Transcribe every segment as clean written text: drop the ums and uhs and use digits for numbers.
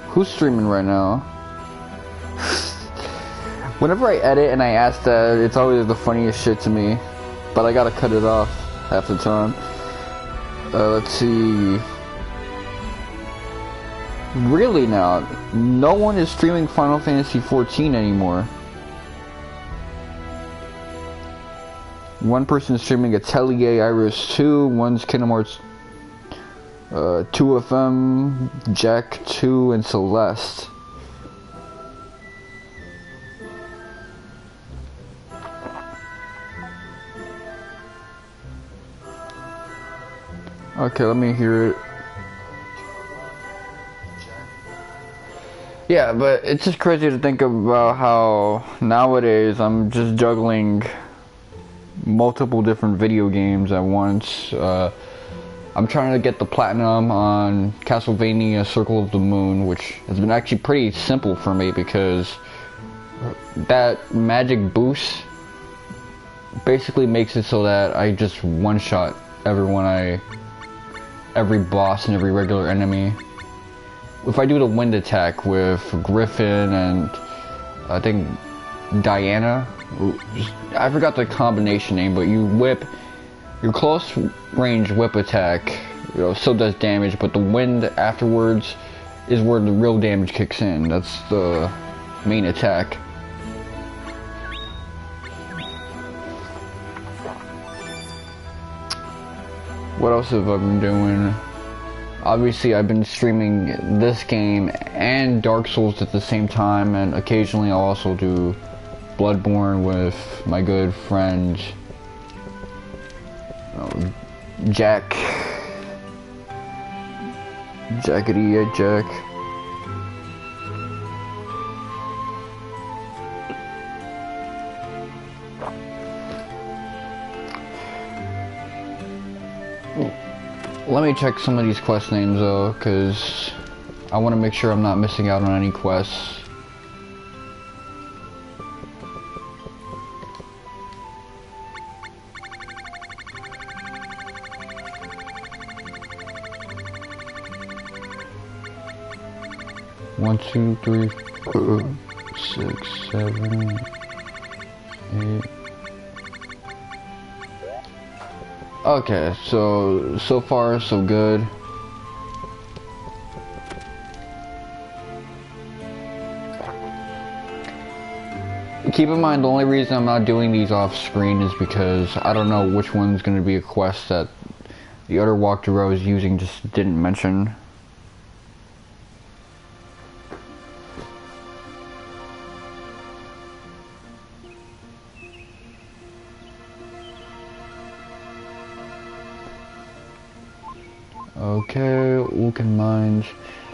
Who's streaming right now? Whenever I edit and I ask that, it's always the funniest shit to me. But I gotta cut it off half the time. Let's see. Really now, no one is streaming Final Fantasy XIV anymore. One person is streaming Atelier Iris 2, one's Kingdom Hearts 2FM, Jack 2, and Celeste. Okay, let me hear it. Yeah, but it's just crazy to think about how nowadays I'm just juggling multiple different video games at once. I'm trying to get the platinum on Castlevania Circle of the Moon, which has been actually pretty simple for me because that magic boost basically makes it so that I just one-shot every boss and every regular enemy. If I do the wind attack with Griffin and I think Diana, I forgot the combination name, but you whip your close range whip attack, still does damage, but the wind afterwards is where the real damage kicks in. That's the main attack. What else have I been doing? Obviously, I've been streaming this game and Dark Souls at the same time, and occasionally I'll also do Bloodborne with my good friend Jack. Jack. Let me check some of these quest names though, because I want to make sure I'm not missing out on any quests. One, two, three, 4, 6, 7, 8. Okay, so far so good. Keep in mind, the only reason I'm not doing these off screen is because I don't know which one's going to be a quest that the other walkthrough I was using just didn't mention. Okay, Vulcan Mines.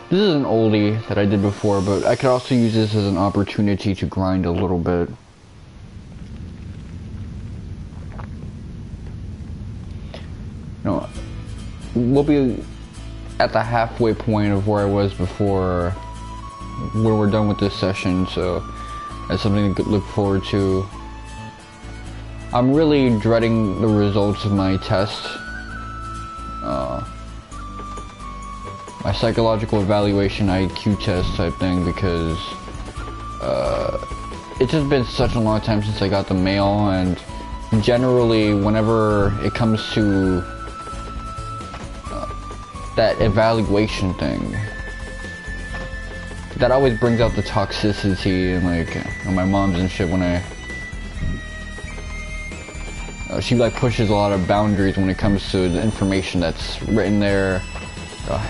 This is an oldie that I did before, but I could also use this as an opportunity to grind a little bit. No, we'll be at the halfway point of where I was before when we're done with this session, so that's something to look forward to. I'm really dreading the results of my test. My psychological evaluation IQ test type thing, because it's just been such a long time since I got the mail, and generally whenever it comes to that evaluation thing, that always brings out the toxicity and like my mom's and shit when she like pushes a lot of boundaries when it comes to the information that's written there.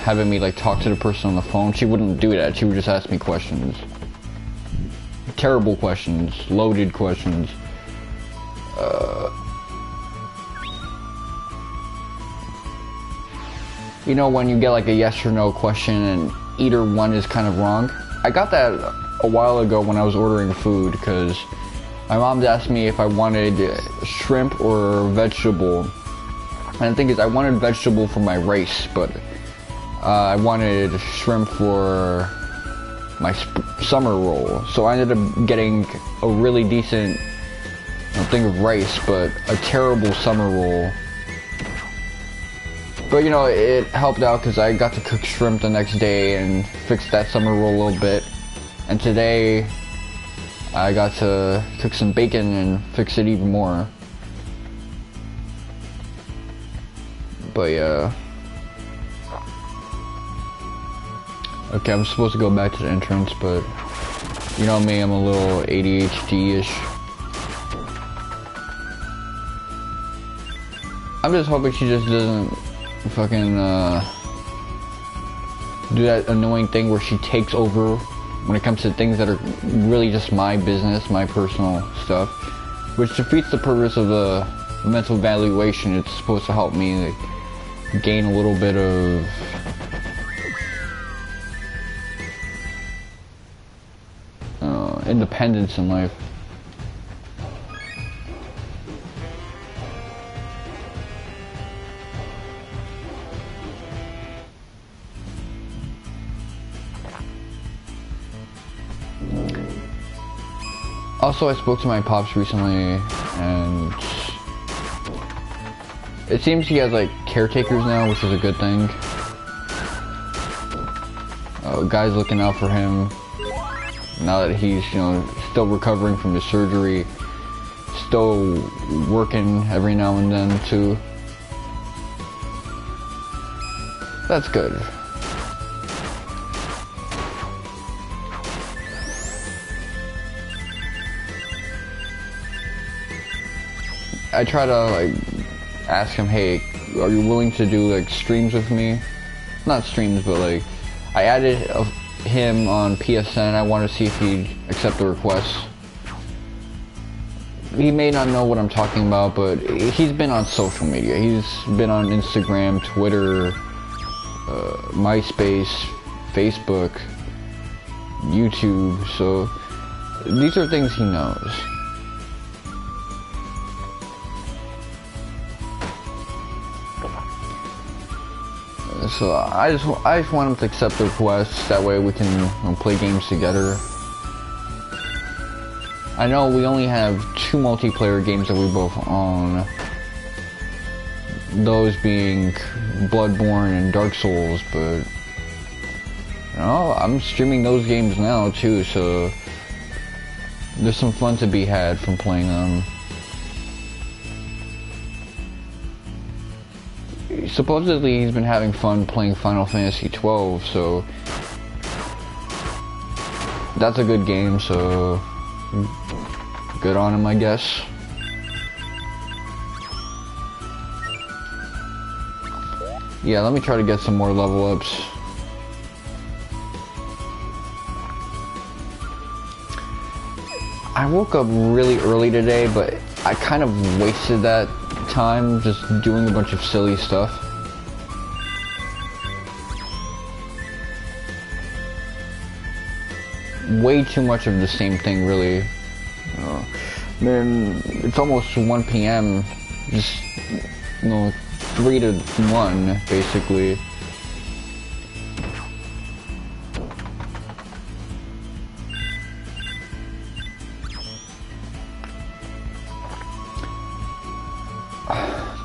Having me like talk to the person on the phone, she wouldn't do that. She would just ask me questions. Terrible questions, loaded questions. You know when you get like a yes or no question and either one is kind of wrong? I got that a while ago when I was ordering food, because my mom asked me if I wanted shrimp or vegetable. And the thing is, I wanted vegetable for my race, but I wanted shrimp for my summer roll. So I ended up getting a really decent thing of rice, but a terrible summer roll. But you know, it helped out because I got to cook shrimp the next day and fix that summer roll a little bit. And today, I got to cook some bacon and fix it even more. But yeah. Okay, I'm supposed to go back to the entrance, but you know me, I'm a little ADHD-ish. I'm just hoping she just doesn't fucking do that annoying thing where she takes over when it comes to things that are really just my business, my personal stuff, which defeats the purpose of the mental evaluation. It's supposed to help me gain a little bit of independence in life. Also, I spoke to my pops recently, and it seems he has like caretakers now, which is a good thing. Guys looking out for him now that he's, you know, still recovering from his surgery, still working every now and then too. That's good. I try to like ask him, hey, are you willing to do like streams with me? Not streams, but like I added him on PSN. I want to see if he'd accept the request. He may not know what I'm talking about, but he's been on social media. He's been on Instagram, Twitter, MySpace, Facebook, YouTube, so these are things he knows. So I just want him to accept the request. That way we can, you know, play games together. I know we only have 2 multiplayer games that we both own. Those being Bloodborne and Dark Souls, but you know, I'm streaming those games now too, so there's some fun to be had from playing them. Supposedly he's been having fun playing Final Fantasy 12, so that's a good game, so good on him, I guess. Yeah, let me try to get some more level ups. I woke up really early today, but I kind of wasted that time just doing a bunch of silly stuff. Way too much of the same thing, really. Man, it's almost 1 p.m. Just, you know, 3 to 1, basically.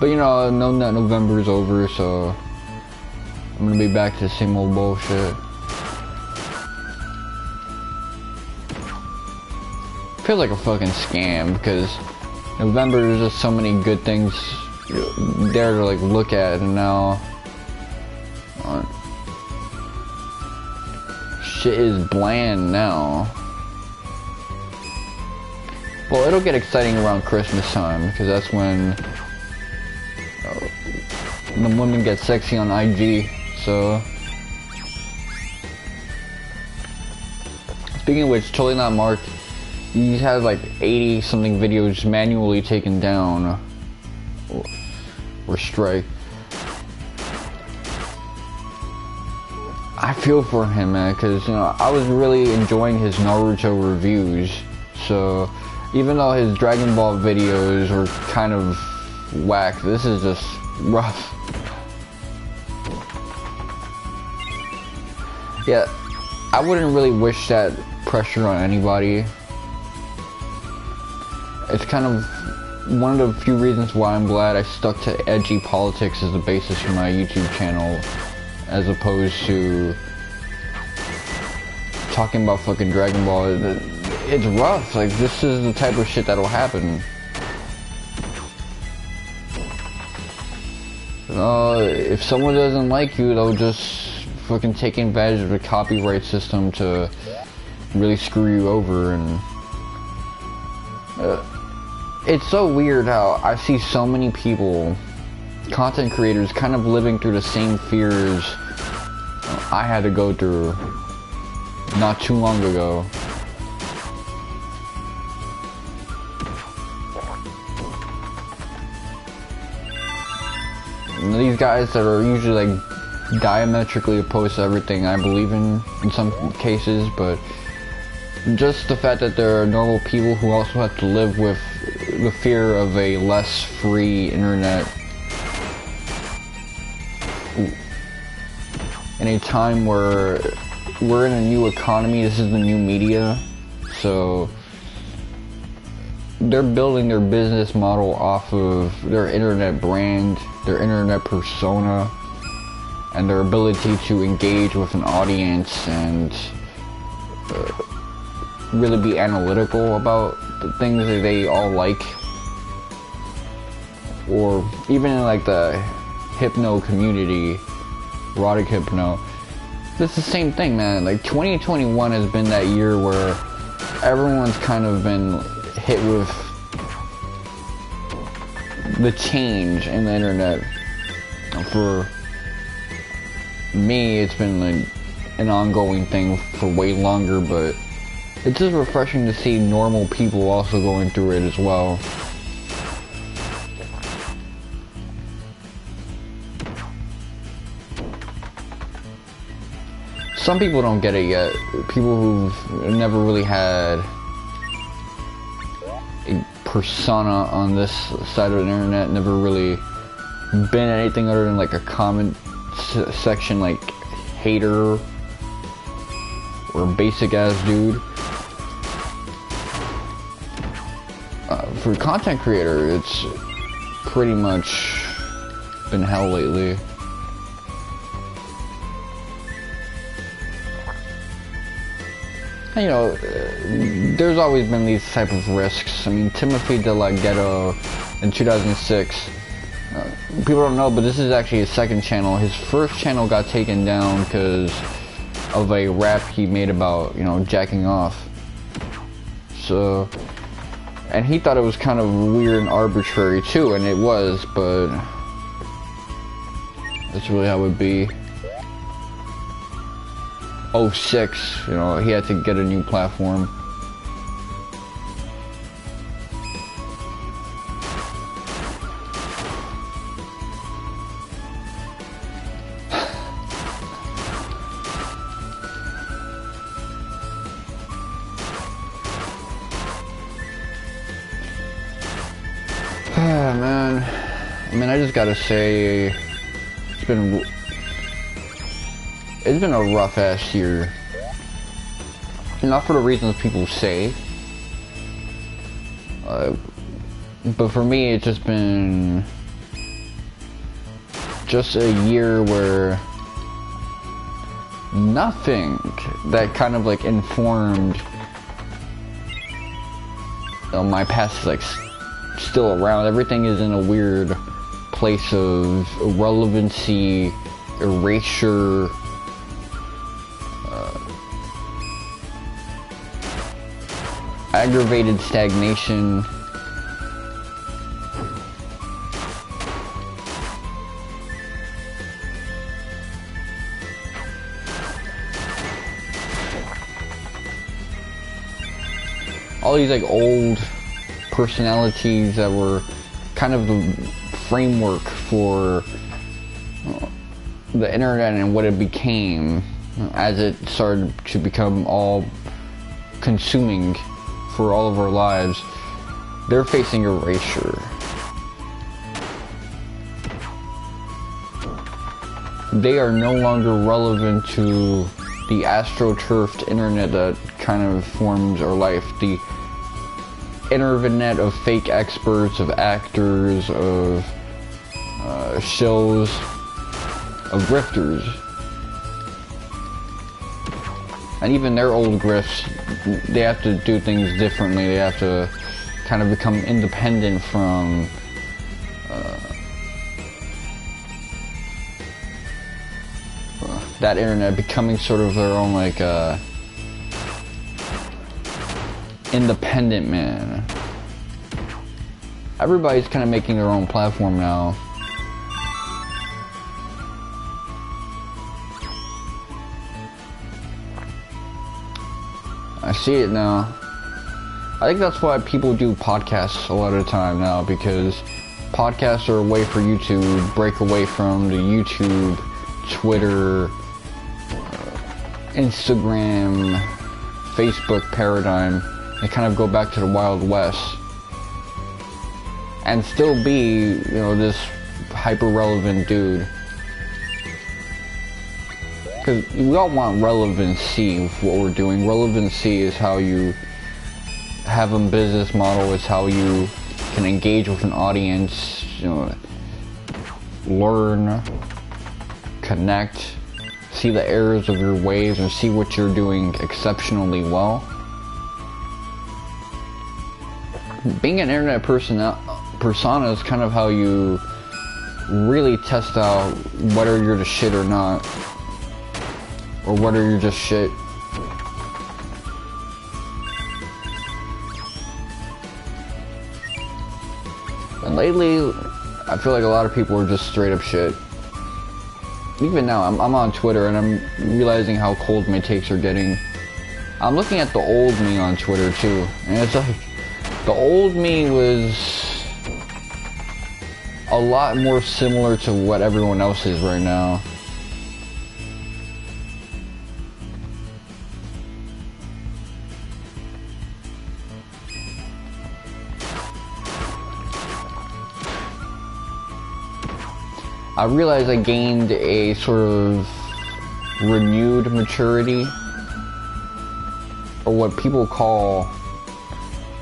But you know, knowing that November is over, so I'm gonna be back to the same old bullshit. Feels like a fucking scam because November there's just so many good things there to like look at, and now shit is bland now. Well, it'll get exciting around Christmas time because that's when the women get sexy on IG. So speaking of which, Totally Not Mark, he has like 80 something videos manually taken down or strike. I feel for him, man, because you know I was really enjoying his Naruto reviews. So even though his Dragon Ball videos were kind of whack, this is just rough. Yeah, I wouldn't really wish that pressure on anybody. It's kind of one of the few reasons why I'm glad I stuck to edgy politics as the basis for my YouTube channel, as opposed to talking about fucking Dragon Ball. It's rough. Like, this is the type of shit that'll happen. If someone doesn't like you, they'll just fucking take advantage of the copyright system to really screw you over. And it's so weird how I see so many people, content creators, kind of living through the same fears I had to go through not too long ago. These guys that are usually like diametrically opposed to everything I believe in some cases, but just the fact that there are normal people who also have to live with the fear of a less free internet in a time where we're in a new economy. This is the new media, so they're building their business model off of their internet brand, their internet persona, and their ability to engage with an audience and really be analytical about the things that they all like. Or even in like the hypno community, erotic hypno, it's the same thing, man. Like 2021 has been that year where everyone's kind of been hit with the change in the internet. For me, it's been like an ongoing thing for way longer, but it's just refreshing to see normal people also going through it as well. Some people don't get it yet. People who've never really had a persona on this side of the internet, never really been anything other than like a comment section like hater or basic ass dude. For content creator, it's pretty much been hell lately. You know, there's always been these type of risks. I mean, Timothy De La Ghetto in 2006, people don't know, but this is actually his second channel. His first channel got taken down because of a rap he made about, you know, jacking off. So, and he thought it was kind of weird and arbitrary too, and it was, but that's really how it would be. 06, you know, he had to get a new platform. Man, I mean, I just gotta say, it's been a rough ass year. Not for the reasons people say, but for me it's just been just a year where nothing that kind of like informed my past is like still around. Everything is in a weird place of irrelevancy, erasure, aggravated stagnation. All these like old personalities that were kind of the framework for the internet and what it became as it started to become all consuming for all of our lives, they're facing erasure. They are no longer relevant to the astroturfed internet that kind of forms our life. internet of fake experts, of actors, of shows, of grifters. And even their old grifts, they have to do things differently. They have to kind of become independent from that internet, becoming sort of their own, like, independent man. Everybody's kind of making their own platform now. I see it now. I think that's why people do podcasts a lot of the time now, because podcasts are a way for you to break away from the YouTube, Twitter, Instagram, Facebook paradigm and kind of go back to the Wild West and still be, you know, this hyper relevant dude. Because we all want relevancy of what we're doing. Relevancy is how you have a business model. It's how you can engage with an audience, you know, learn, connect, see the errors of your ways, and see what you're doing exceptionally well. Being an internet persona is kind of how you really test out whether you're the shit or not, or whether you're just shit. And lately, I feel like a lot of people are just straight up shit. Even now, I'm on Twitter and I'm realizing how cold my takes are getting. I'm looking at the old me on Twitter too, and it's like, the old me was a lot more similar to what everyone else is right now. I realized I gained a sort of renewed maturity, or what people call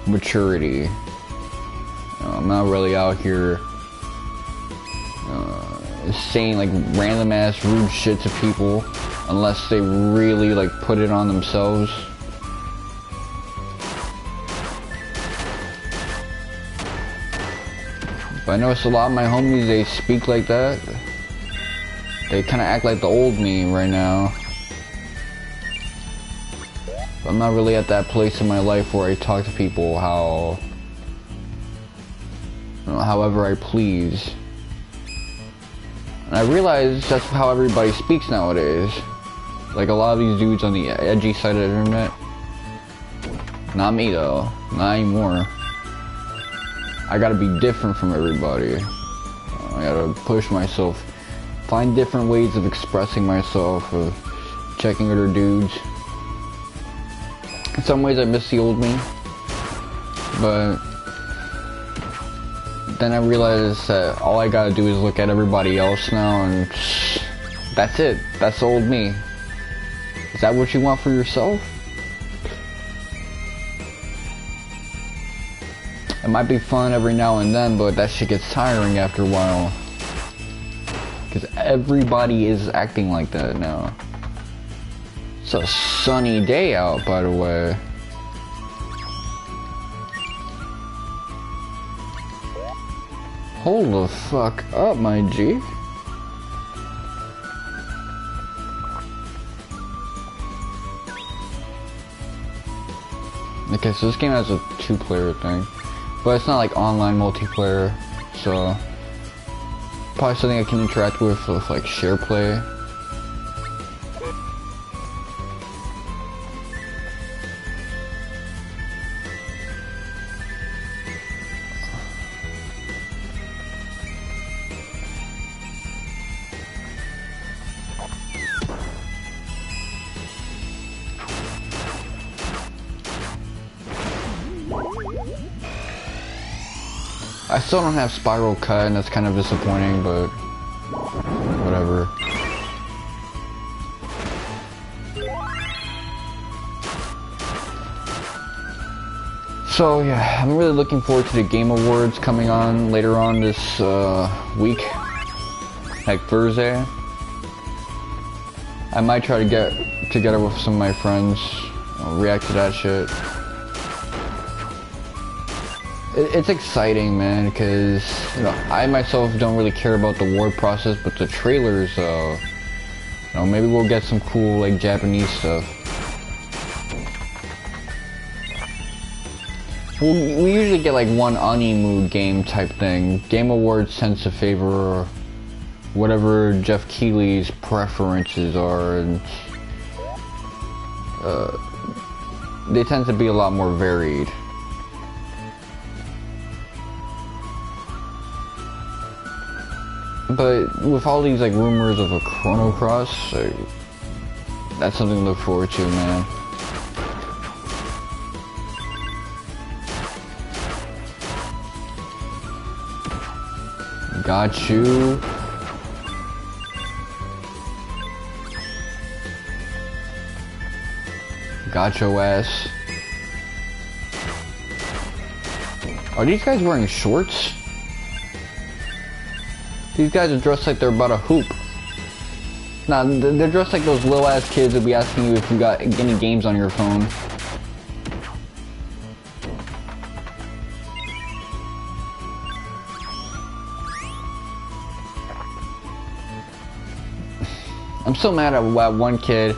maturity. I'm not really out here saying like random ass rude shit to people unless they really like put it on themselves. But I noticed a lot of my homies, they speak like that. They kind of act like the old me right now. But I'm not really at that place in my life where I talk to people how, you know, however I please. And I realize that's how everybody speaks nowadays. Like a lot of these dudes on the edgy side of the internet. Not me though, not anymore. I gotta be different from everybody. I gotta push myself, find different ways of expressing myself, of checking other dudes. In some ways I miss the old me, but then I realized that all I gotta do is look at everybody else now, and that's it. That's the old me. Is that what you want for yourself? It might be fun every now and then, but that shit gets tiring after a while. Because everybody is acting like that now. It's a sunny day out, by the way. Hold the fuck up, my G. Okay, so this game has a 2-player thing. But it's not like online multiplayer, so probably something I can interact with like share play. I still don't have Spiral Cut, and that's kind of disappointing, but whatever. So yeah, I'm really looking forward to the Game Awards coming on later on this week, like Thursday. I might try to get together with some of my friends, react to that shit. It's exciting, man, because you know I myself don't really care about the award process, but the trailers, you know, maybe we'll get some cool like Japanese stuff. We usually get like one Animu game type thing. Game Awards tends to favor whatever Jeff Keighley's preferences are, and they tend to be a lot more varied. But with all these like rumors of a Chrono Cross, that's something to look forward to, man. Got you. Got your ass. Are these guys wearing shorts? These guys are dressed like they're about to hoop. Nah, they're dressed like those little ass kids that be asking you if you got any games on your phone. I'm so mad at one kid.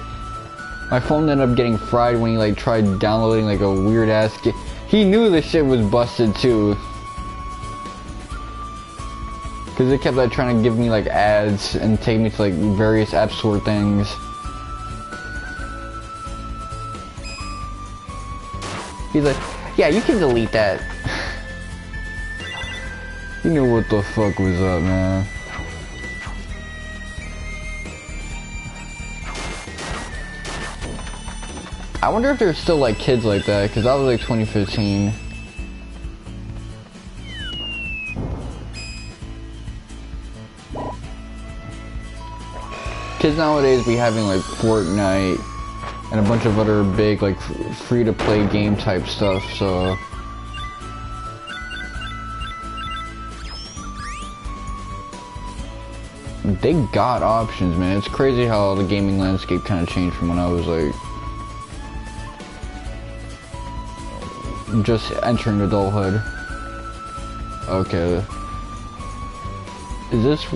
My phone ended up getting fried when he like tried downloading like a weird ass game. He knew the shit was busted too. Cause it kept like trying to give me like ads and take me to like various App Store things. He's like, yeah, you can delete that. You knew what the fuck was up, man. I wonder if there's still like kids like that, because that was like 2015. Kids nowadays be having like Fortnite and a bunch of other big like free-to-play game type stuff, so they got options, man. It's crazy how the gaming landscape kind of changed from when I was like just entering adulthood. Okay. Is this...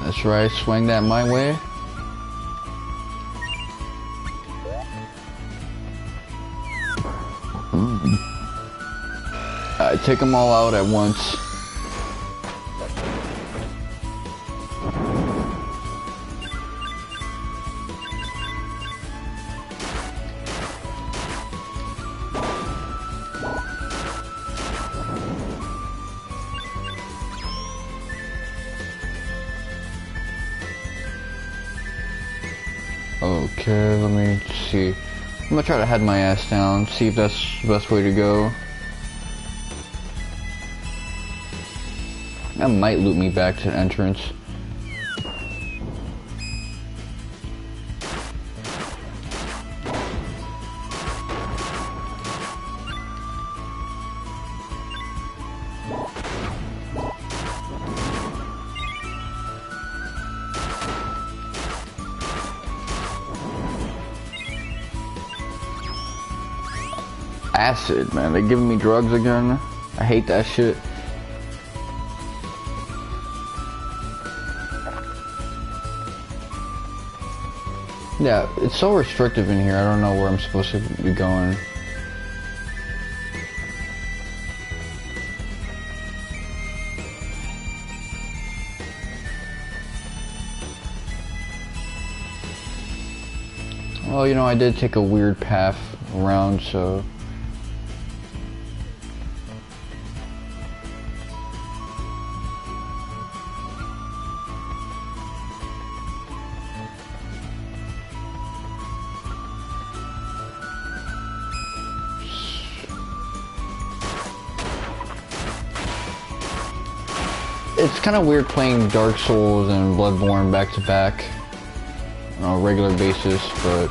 That's right, swing that my way. Take them all out at once. Okay, let me see. I'm gonna try to head my ass down, see if that's the best way to go. That might loop me back to the entrance. Acid, man. They giving me drugs again? I hate that shit. Yeah, it's so restrictive in here. I don't know where I'm supposed to be going. Well, you know, I did take a weird path around, so... it's kind of weird playing Dark Souls and Bloodborne back to back on a regular basis, but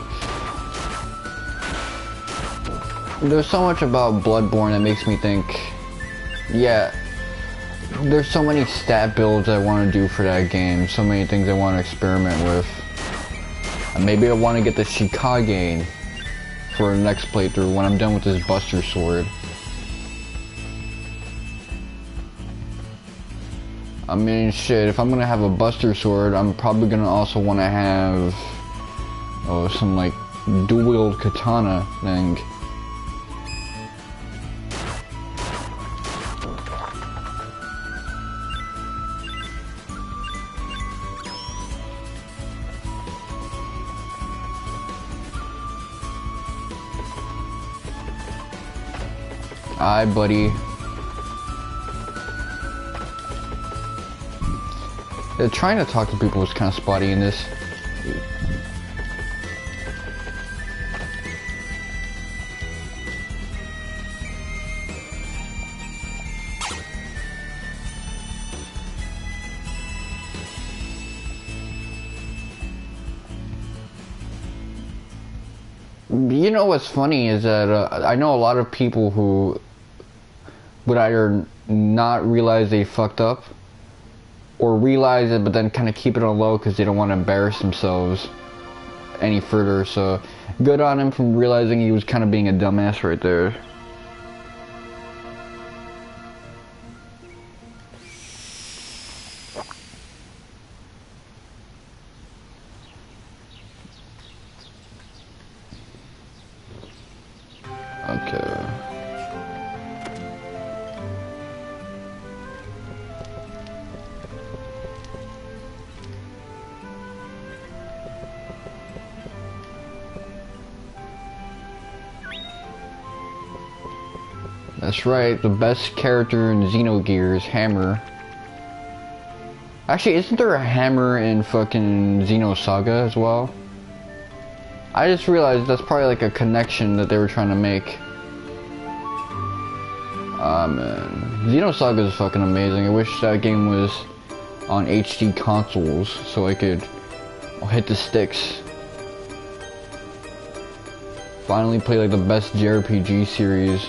there's so much about Bloodborne that makes me think, yeah, there's so many stat builds I want to do for that game, so many things I want to experiment with. And maybe I want to get the Shikage for the next playthrough when I'm done with this Buster Sword. I mean, shit, if I'm gonna have a Buster Sword, I'm probably gonna also want to have some like dual-wield katana thing. Aye, buddy. Yeah, trying to talk to people was kind of spotty in this. You know what's funny is that I know a lot of people who would either not realize they fucked up or realize it but then kind of keep it on low because they don't want to embarrass themselves any further. So good on him from realizing he was kind of being a dumbass right there. Okay. That's right, the best character in Xenogears, Hammer. Actually, isn't there a Hammer in fucking Xenosaga as well? I just realized that's probably like a connection that they were trying to make. Ah, man. Xenosaga is fucking amazing. I wish that game was on HD consoles so I could hit the sticks. Finally play like the best JRPG series.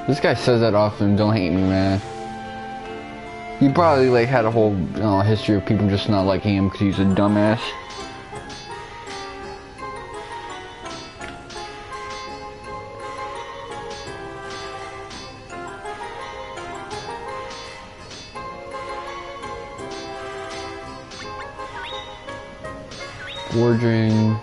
This guy says that often, don't hate me, man. He probably like had a whole history of people just not liking him because he's a dumbass. Forging.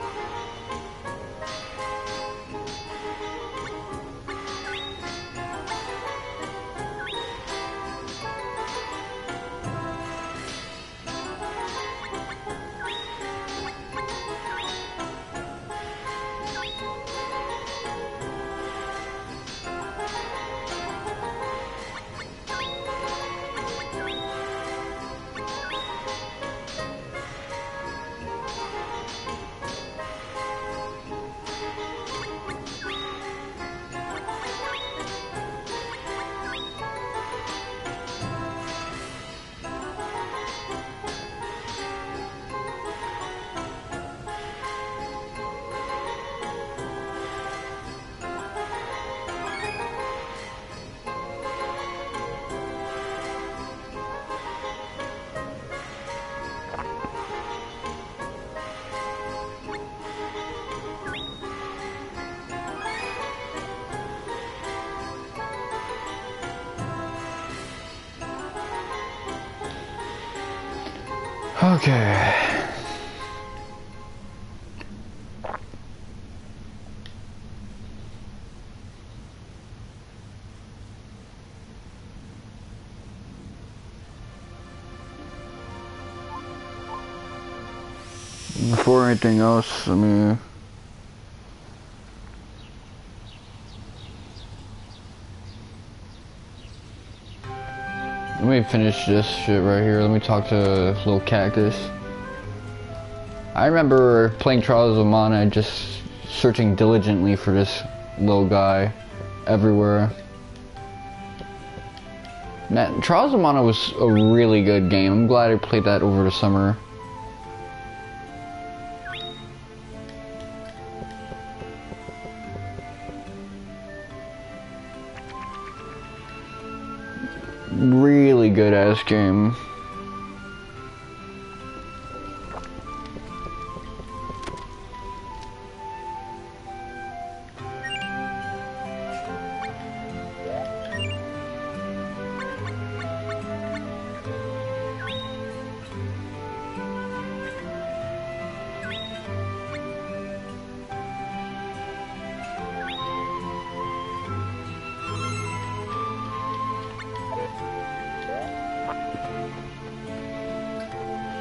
Okay. Before anything else, let me finish this shit right here. Let me talk to little cactus. I remember playing Trials of Mana, just searching diligently for this little guy everywhere. Man, Trials of Mana was a really good game. I'm glad I played that over the summer. Really good ass game.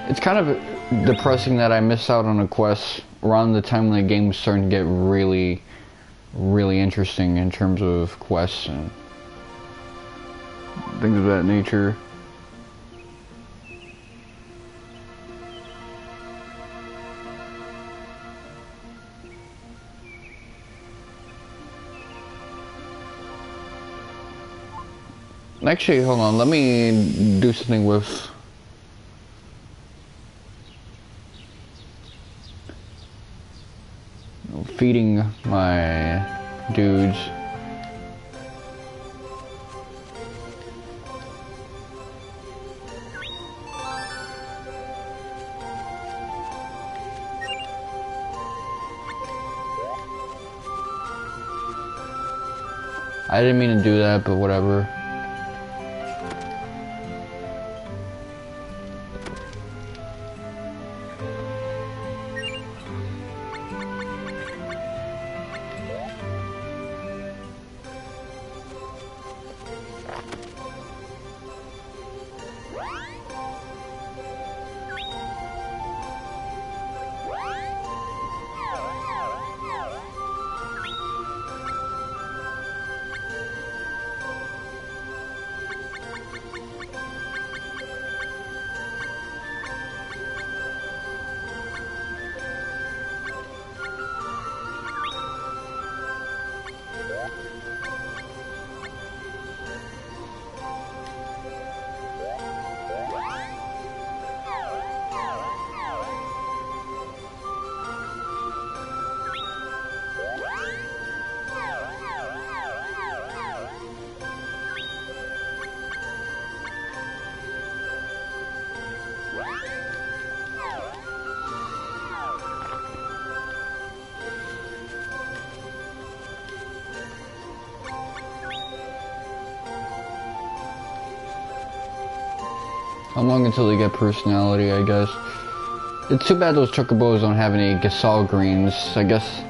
It's kind of depressing that I missed out on a quest around the time when the game was starting to get really, really interesting in terms of quests and things of that nature. Actually, hold on, let me do something with feeding my dudes. I didn't mean to do that, but whatever. How long until they get personality, I guess. It's too bad those chocobos don't have any gasol greens. I guess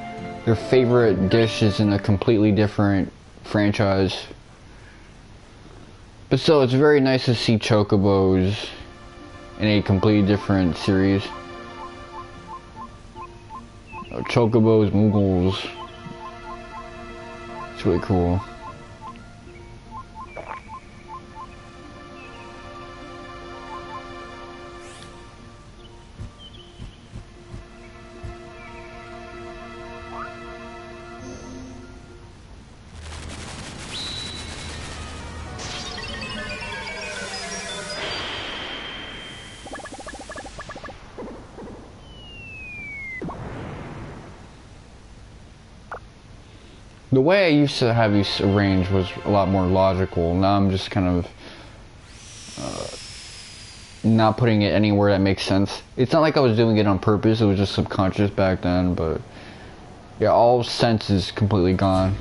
their favorite dish is in a completely different franchise. But still, it's very nice to see chocobos in a completely different series. Chocobos, Moogles. It's really cool. The way I used to have these arranged was a lot more logical. Now I'm just kind of not putting it anywhere that makes sense. It's not like I was doing it on purpose, it was just subconscious back then, but yeah, all sense is completely gone.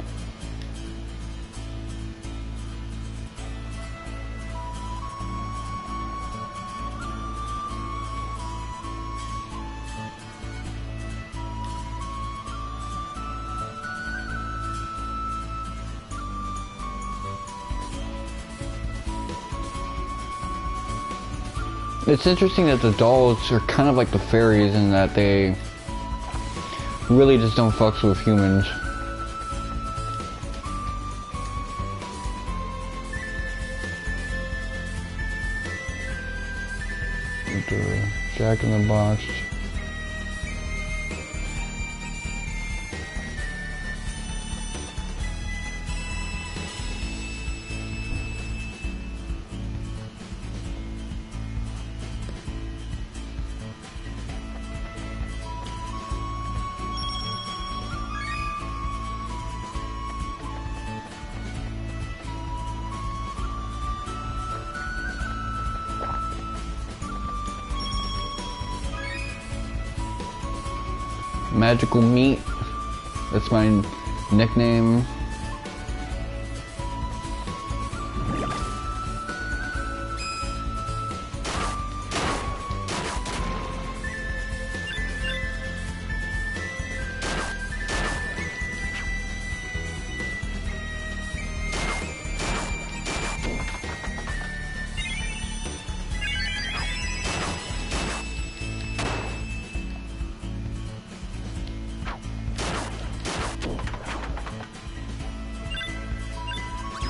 It's interesting that the dolls are kind of like the fairies in that they really just don't fucks with humans. The Jack in the Box. Magical Meat. That's my nickname.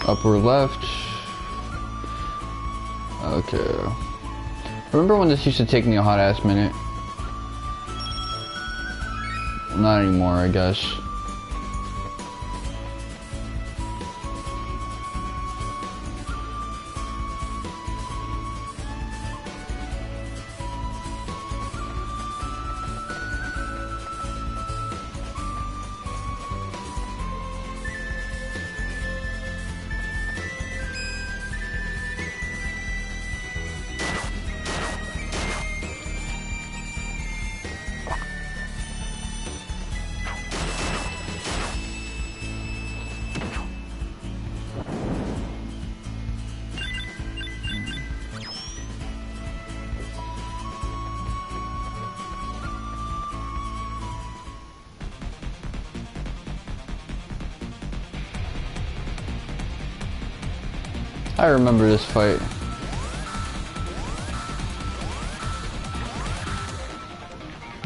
Upper left. Okay. Remember when this used to take me a hot ass minute? Not anymore, I guess. I remember this fight.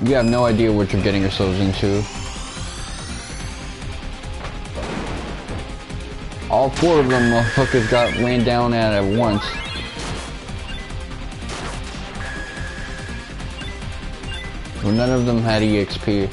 You have no idea what you're getting yourselves into. All four of them motherfuckers got ran down at once. Well, none of them had EXP.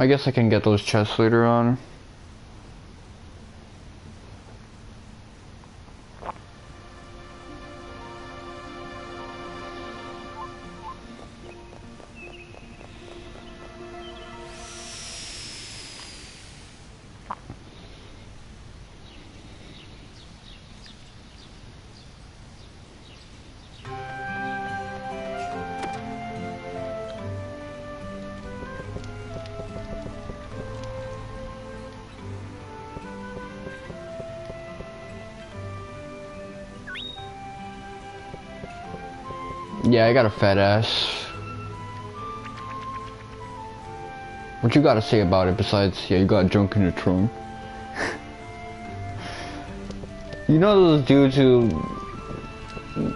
I guess I can get those chests later on. Yeah, I got a fat ass. What you gotta say about it besides, yeah, you got junk in the trunk? You know those dudes who,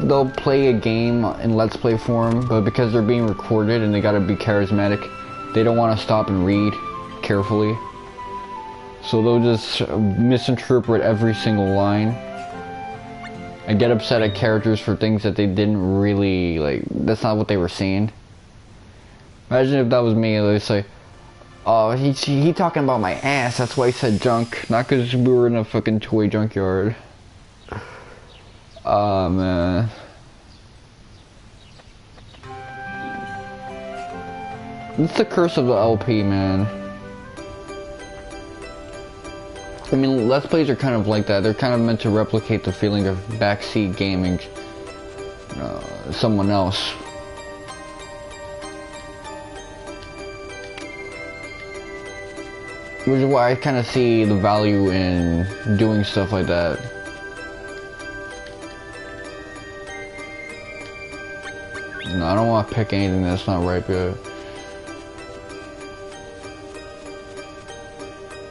they'll play a game in Let's Play form, but because they're being recorded and they gotta be charismatic, they don't want to stop and read carefully. So they'll just misinterpret every single line. I get upset at characters for things that they didn't really, like, that's not what they were saying. Imagine if that was me, they'd say, oh, he talking about my ass, that's why he said junk, not because we were in a fucking toy junkyard. Oh, man. It's the curse of the LP, man. I mean, Let's Plays are kind of like that. They're kind of meant to replicate the feeling of backseat gaming someone else. Which is why I kind of see the value in doing stuff like that. No, I don't want to pick anything that's not ripe yet.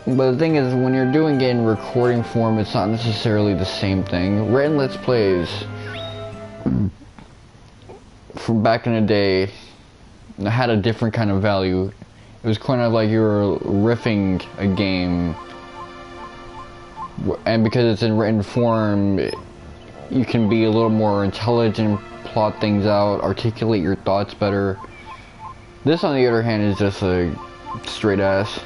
But the thing is, when you're doing it in recording form, it's not necessarily the same thing. Written Let's Plays from back in the day had a different kind of value. It was kind of like you were riffing a game, and because it's in written form, you can be a little more intelligent, plot things out, articulate your thoughts better. This, on the other hand, is just a straight ass.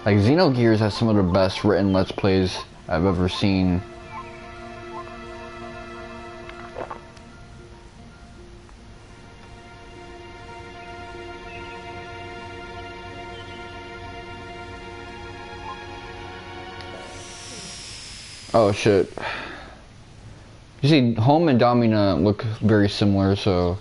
Like, Xenogears has some of the best written Let's Plays I've ever seen. Oh shit. You see, Home and Domina look very similar, so...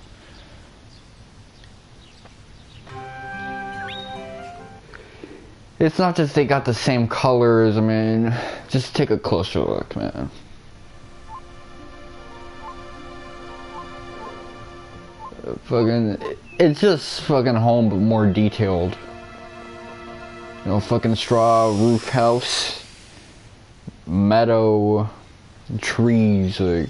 It's not just they got the same colors, I mean, just take a closer look, man. Fucking, it's just fucking Home, but more detailed. You know, fucking straw roof house, meadow, trees, like...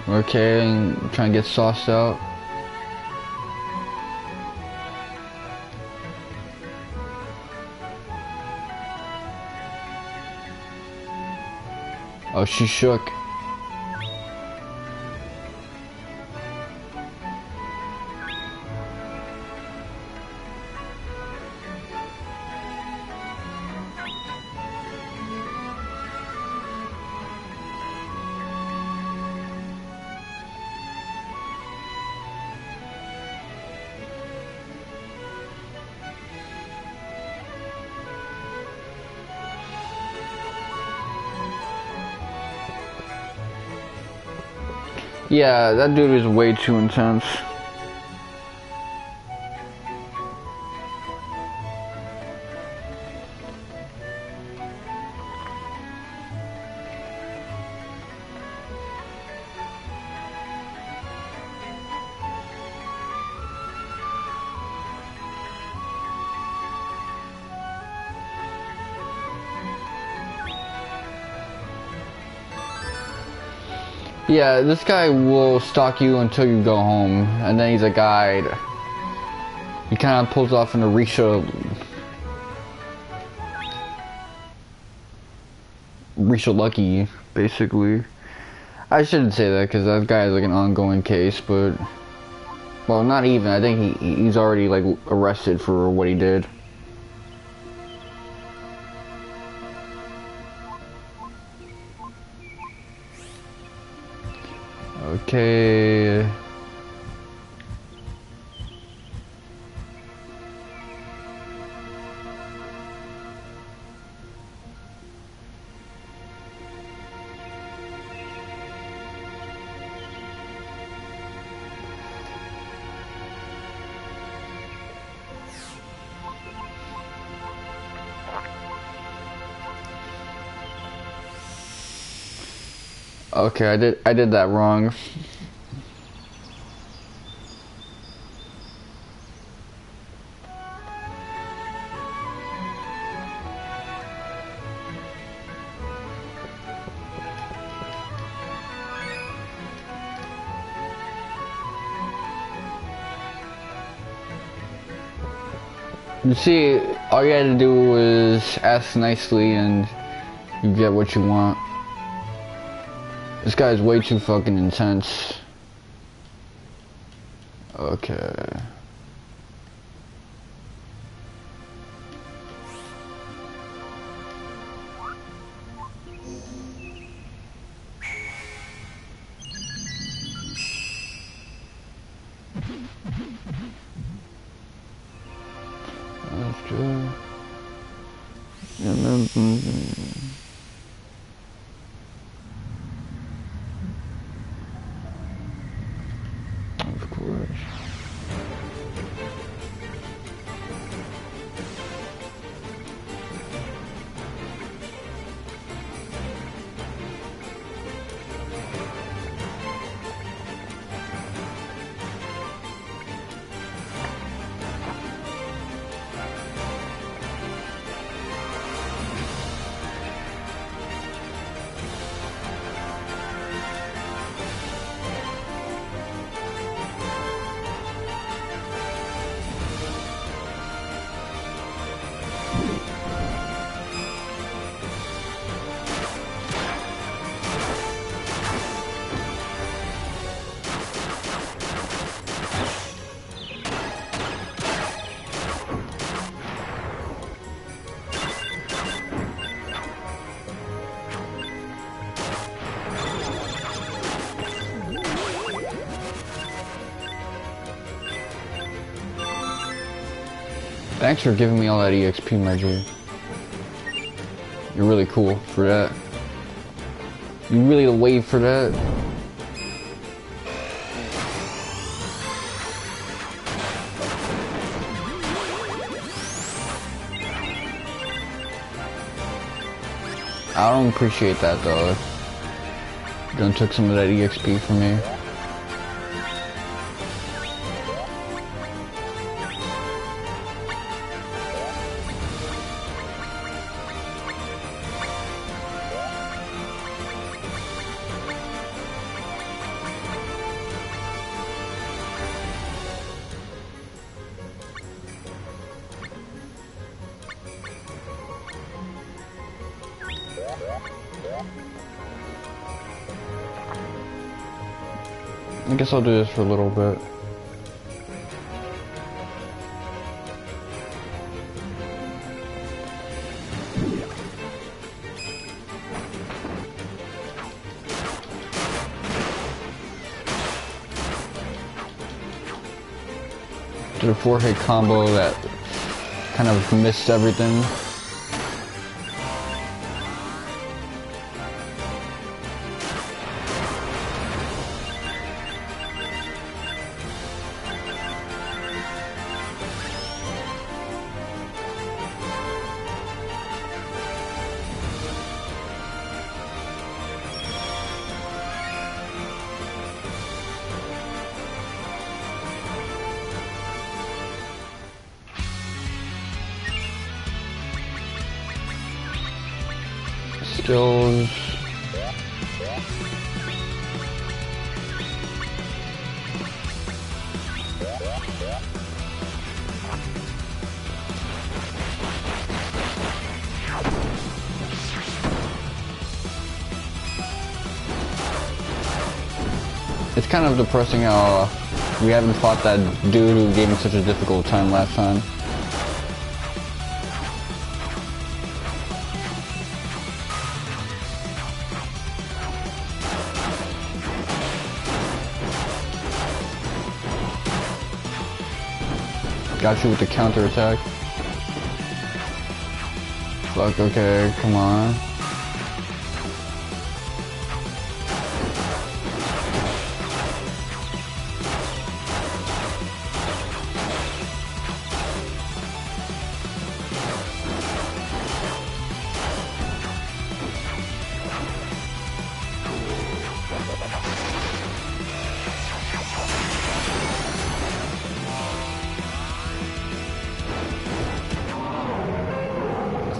Okay, and trying to get sauced out. Oh, she shook. Yeah, that dude is way too intense. Yeah, this guy will stalk you until you go home, and then he's a guide. He kind of pulls off an Risha Lucky, basically. I shouldn't say that because that guy is like an ongoing case, but well, not even. I think he's already like arrested for what he did. Okay. Okay, I did that wrong. You see, all you had to do was ask nicely and you get what you want. This guy's way too fucking intense. Okay. After... Thanks for giving me all that EXP, my dude. You're really cool for that. You really wait for that. I don't appreciate that though. Gun took some of that EXP from me. I guess I'll do this for a little bit. Did a 4-hit combo that kind of missed everything. Skills. It's kind of depressing how we haven't fought that dude who gave me such a difficult time last time. Got you with the counter attack. Fuck, okay, come on.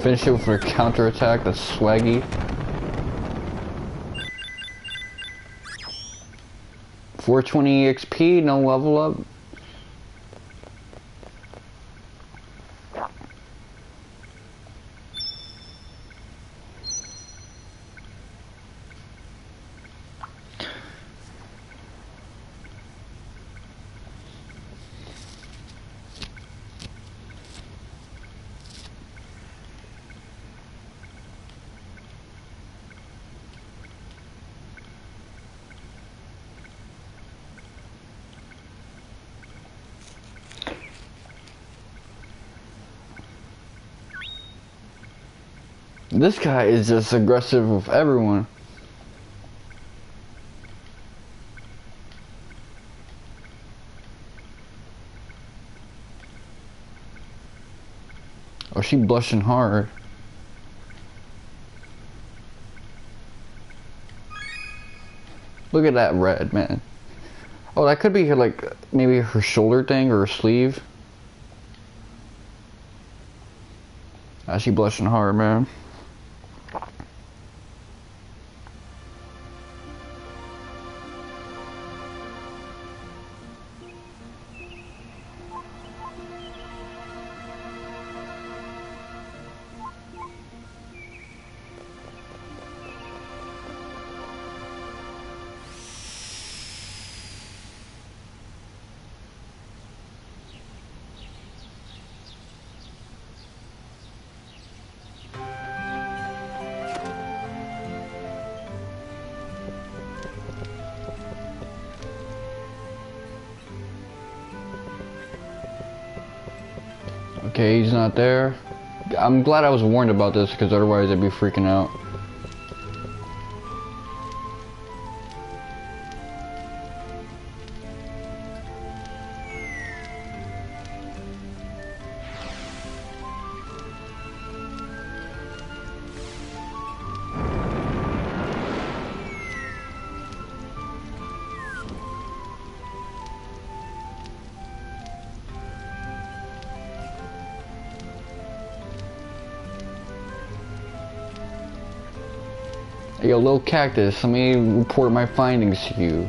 Finish it with a counter attack, that's swaggy. 420 XP, no level up. This guy is just aggressive with everyone. Oh, she blushing hard. Look at that red, man. Oh, that could be her, like, maybe her shoulder thing or her sleeve. Ah, she blushing hard, man. Okay, he's not there. I'm glad I was warned about this because otherwise I'd be freaking out. Yo, little cactus, let me report my findings to you.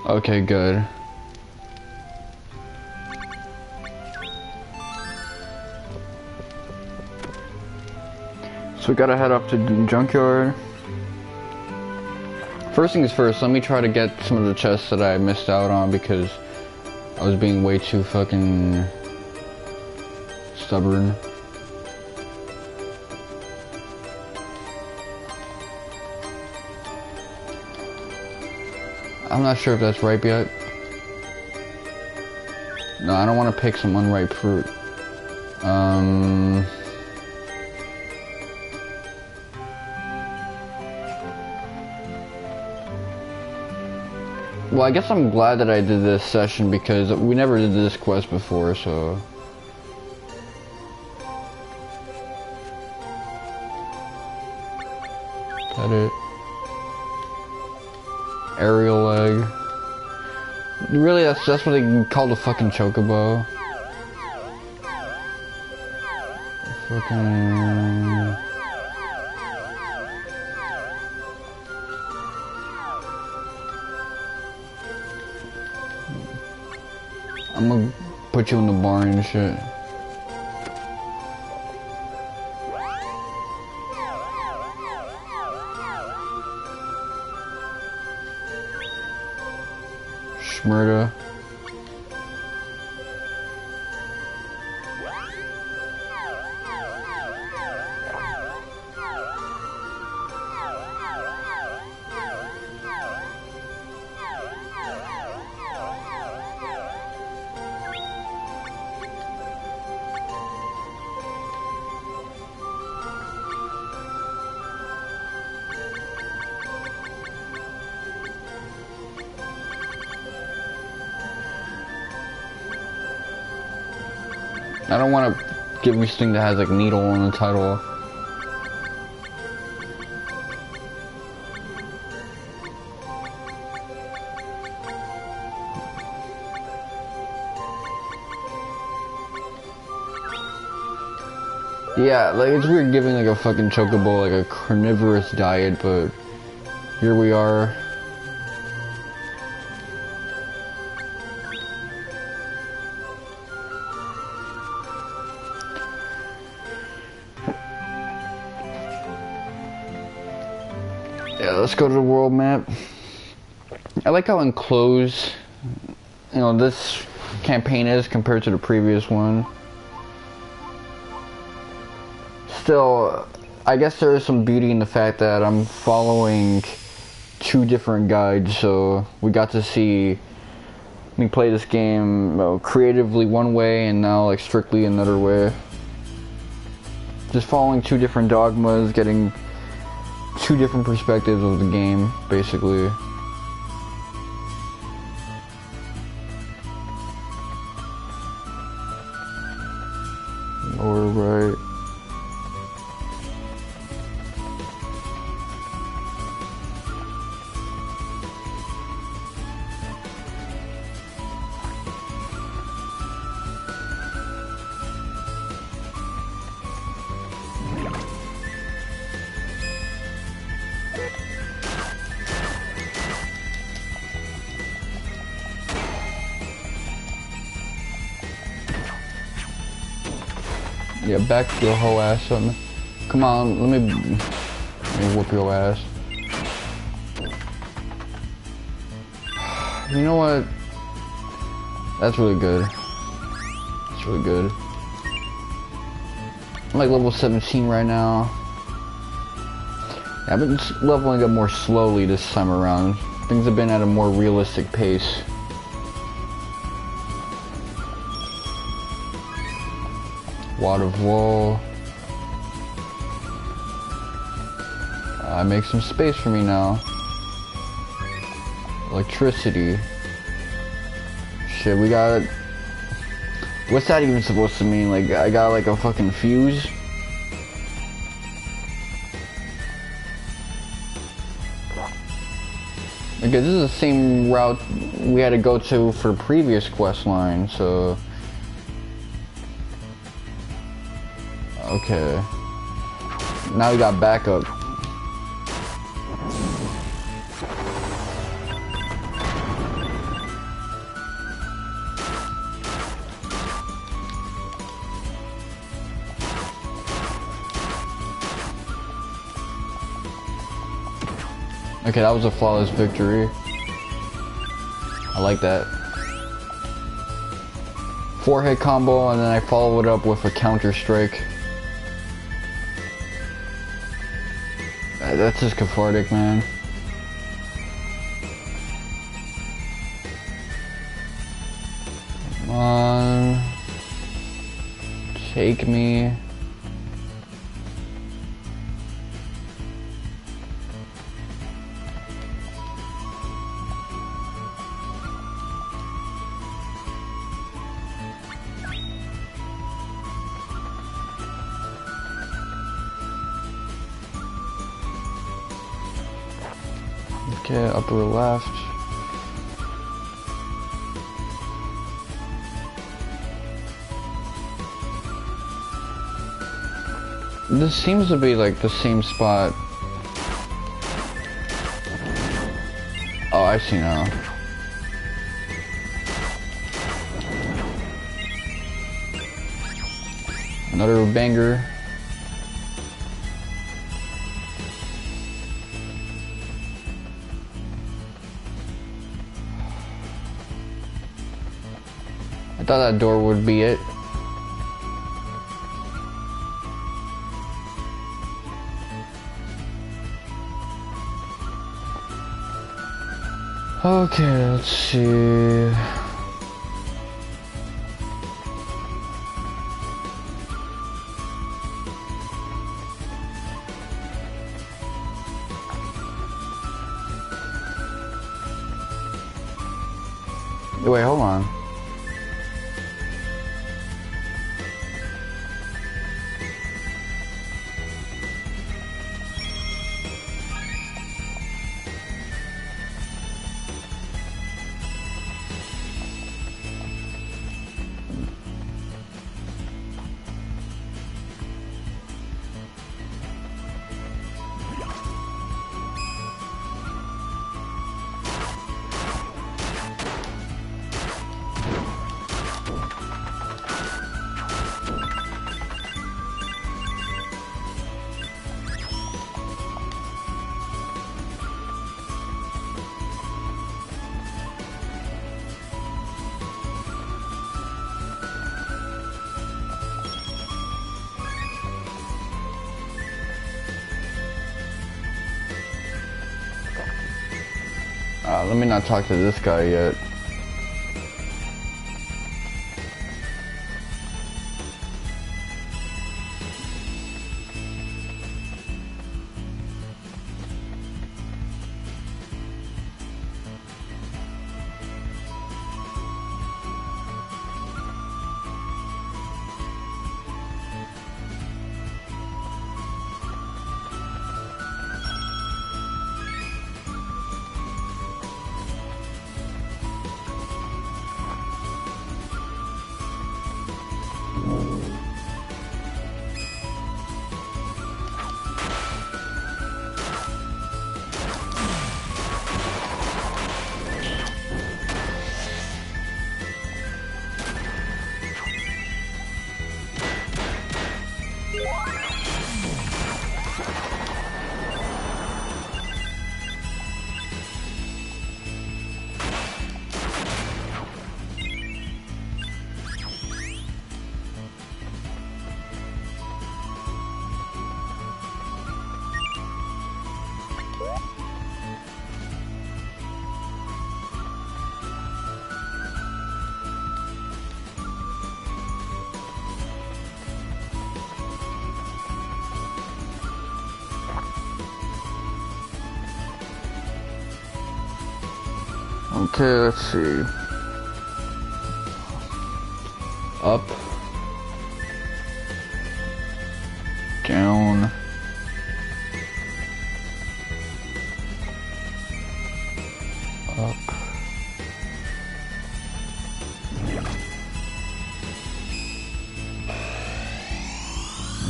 Okay, good. So we gotta head up to the junkyard. First things first, let me try to get some of the chests that I missed out on because I was being way too fucking stubborn. I'm not sure if that's ripe yet. No, I don't want to pick some unripe fruit. Well, I guess I'm glad that I did this session because we never did this quest before, so... Is that it? Aerial leg. Really, that's what they call the fucking chocobo. Fucking... I'm gonna put you in the barn and shit. Schmurda. I don't want to give me something that has like needle on the title. Yeah, like it's weird giving like a fucking chocobo like a carnivorous diet, but here we are. Yeah, let's go to the world map. I like how enclosed, you know, this campaign is compared to the previous one. Still, I guess there is some beauty in the fact that I'm following two different guides, so we got to see me play this game creatively one way and now like strictly another way. Just following two different dogmas, getting two different perspectives of the game, basically. Or right. Yeah, back your whole ass on me. Come on, let me whoop your ass. You know what? That's really good. That's really good. I'm like level 17 right now. Yeah, I've been leveling up more slowly this time around. Things have been at a more realistic pace. Wad of wool. Make some space for me now. Electricity. Shit, we got... What's that even supposed to mean? Like, I got like a fucking fuse? Okay, this is the same route we had to go to for the previous quest line, so... Okay. Now we got backup. Okay, that was a flawless victory. I like that. 4-hit combo, and then I followed it up with a counter strike. That's just cathartic, man. Come on. Take me. Okay, upper left. This seems to be like the same spot. Oh, I see now. Another banger. I thought that door would be it. Okay, let's see. Wait, hold on. Let me not talk to this guy yet. Okay, let's see. Up. Down. Up.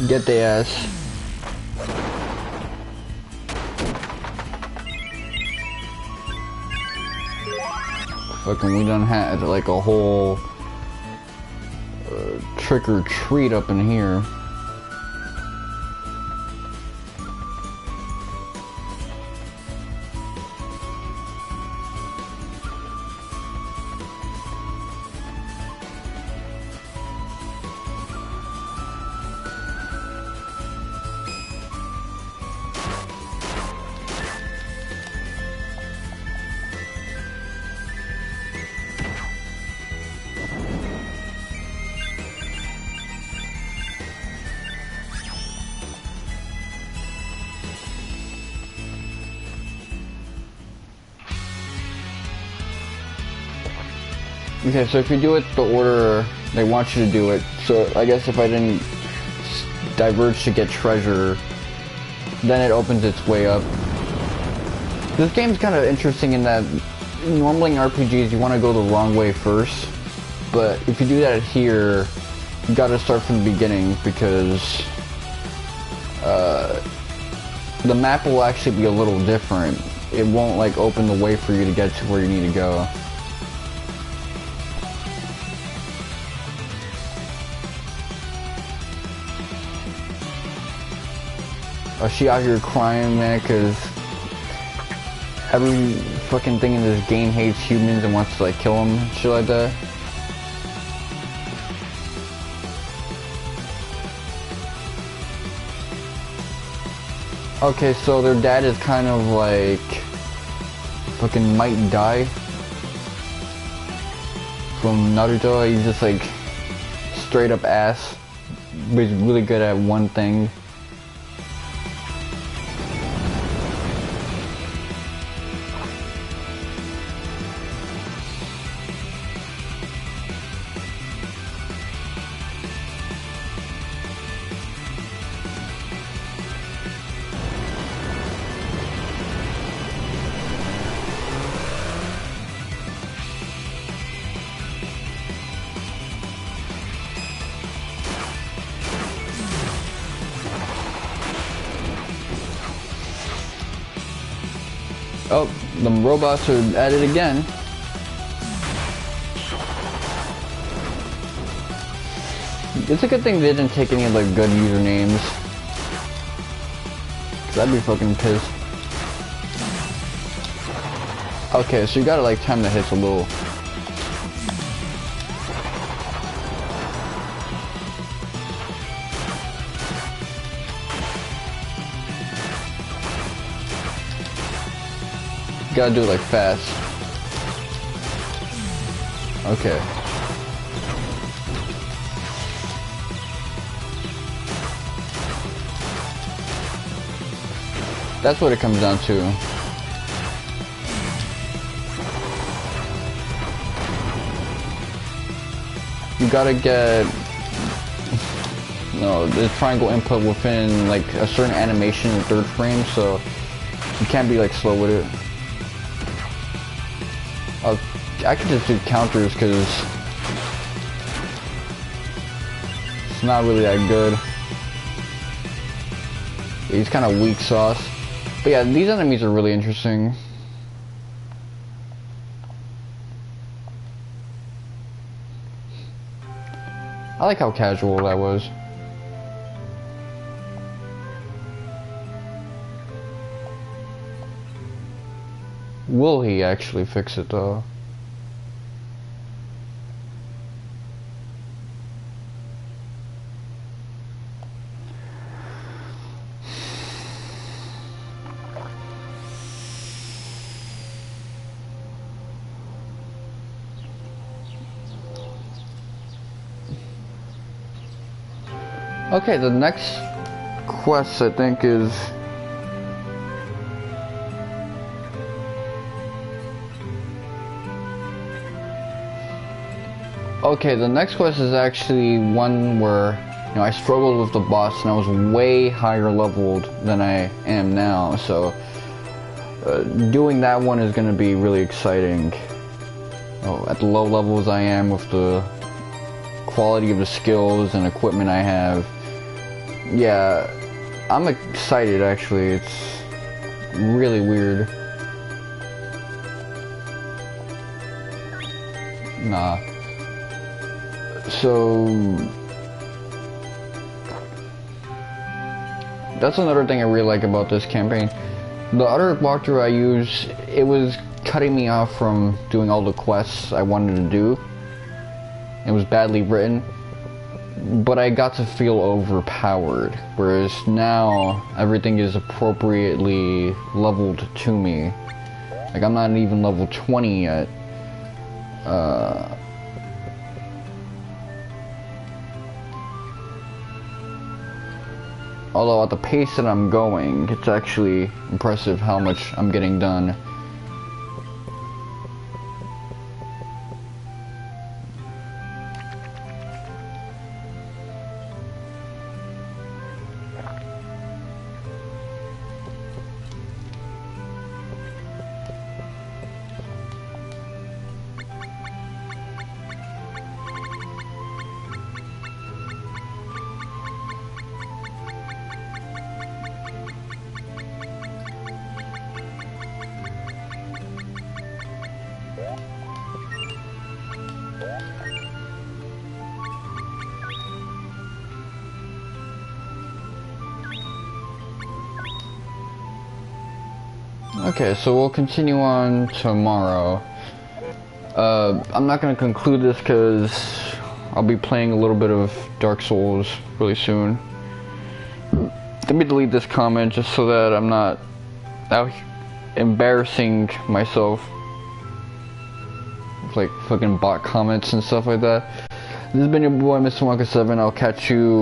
Get the ass. Fucking, we done had like a whole trick or treat up in here. Okay, so if you do it the order they want you to do it, so I guess if I didn't diverge to get treasure, then it opens its way up. This game's kind of interesting in that normally in RPGs you want to go the wrong way first, but if you do that here, you gotta start from the beginning because the map will actually be a little different. It won't like open the way for you to get to where you need to go. She out here crying, man, because every fucking thing in this game hates humans and wants to like kill them and shit like that. Okay, so their dad is kind of like fucking Might Die from Naruto. He's just like straight up ass, but he's really good at one thing. Oh, the robots are at it again. It's a good thing they didn't take any of the good usernames. 'Cause I'd be fucking pissed. Okay, so you gotta like time the hits a little. Gotta do it like fast. Okay. That's what it comes down to. You gotta get the triangle input within like a certain animation in third frame, so you can't be like slow with it. I could just do counters because it's not really that good. He's kind of weak sauce. But yeah, these enemies are really interesting. I like how casual that was. Will he actually fix it though? Okay, the next quest I think is Okay, the next quest is actually one where, you know, I struggled with the boss and I was way higher leveled than I am now, so doing that one is going to be really exciting. Oh, at the low levels I am with the quality of the skills and equipment I have. Yeah, I'm excited actually. It's really weird. Nah. So that's another thing I really like about this campaign. The other walkthrough I used, it was cutting me off from doing all the quests I wanted to do. It was badly written, but I got to feel overpowered, whereas now everything is appropriately leveled to me. Like, I'm not even level 20 yet. Although at the pace that I'm going, it's actually impressive how much I'm getting done. Okay, so we'll continue on tomorrow. I'm not going to conclude this because I'll be playing a little bit of Dark Souls really soon. Let me delete this comment just so that I'm not out embarrassing myself with like fucking bot comments and stuff like that. This has been your boy, Mr. Wonka7. I'll catch you